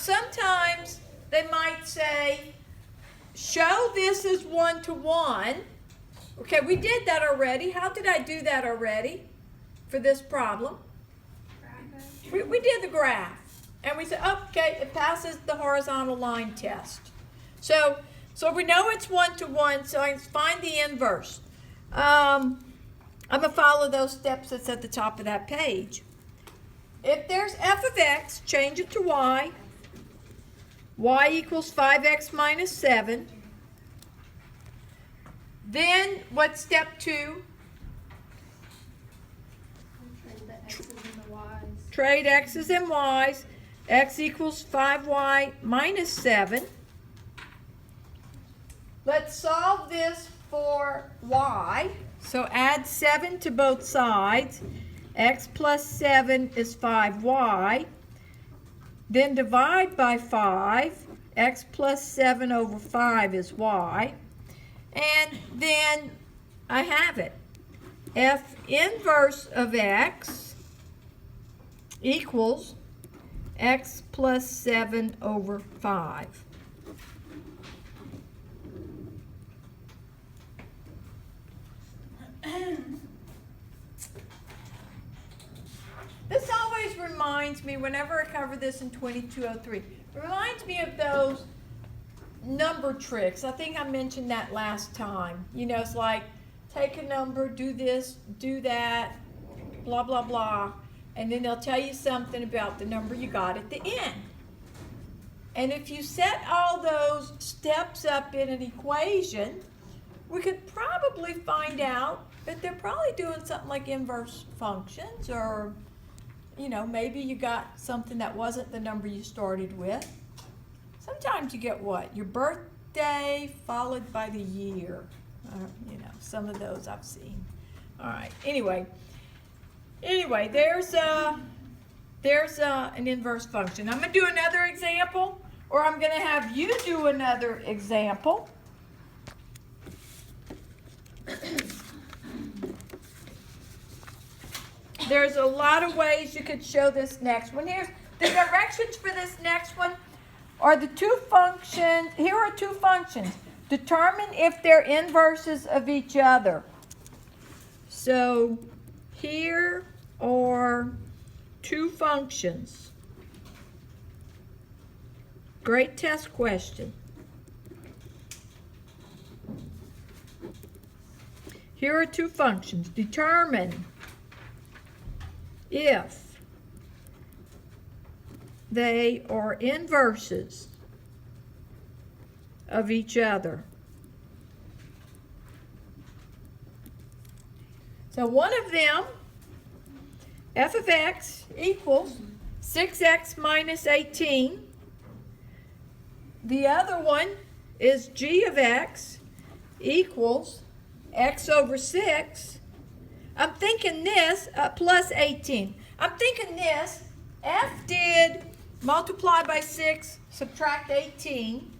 sometimes they might say, show this as 1 to 1. Okay, we did that already. How did I do that already for this problem? We did the graph. And we said, okay, it passes the horizontal line test. So we know it's 1 to 1, so I can find the inverse. I'm going to follow those steps that's at the top of that page. If there's f of x, change it to y. Y equals 5x minus 7. Then what's step 2? Trade x's and y's. X equals 5y minus 7. Let's solve this for y. So add 7 to both sides. X plus 7 is 5y. Then divide by 5. X plus 7 over 5 is y. And then I have it. F inverse of x equals x plus 7 over 5. This always reminds me, whenever I cover this in 2203, it reminds me of those number tricks. I think I mentioned that last time. You know, it's like, take a number, do this, do that, blah, blah, blah. And then they'll tell you something about the number you got at the end. And if you set all those steps up in an equation, we could probably find out that they're probably doing something like inverse functions, or, you know, maybe you got something that wasn't the number you started with. Sometimes you get what? Your birthday followed by the year. You know, some of those I've seen. All right, anyway, there's an inverse function. I'm going to do another example, or I'm going to have you do another example. There's a lot of ways you could show this next one. Here's the directions for this next one. Are the two functions, here are two functions. Determine if they're inverses of each other. So here are two functions. Great test question. Here are two functions. Determine if they are inverses of each other. So one of them, f of x equals 6x minus 18. The other one is g of x equals x over 6. I'm thinking this, plus 18. I'm thinking this, f did multiply by 6, subtract 18.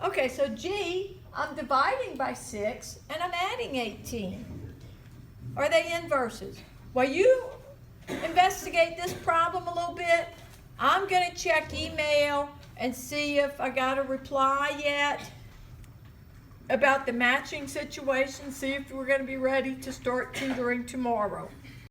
Okay, so g, I'm dividing by 6, and I'm adding 18. Are they inverses? While you investigate this problem a little bit, I'm going to check email and see if I got a reply yet about the matching situation, see if we're going to be ready to start tutoring tomorrow.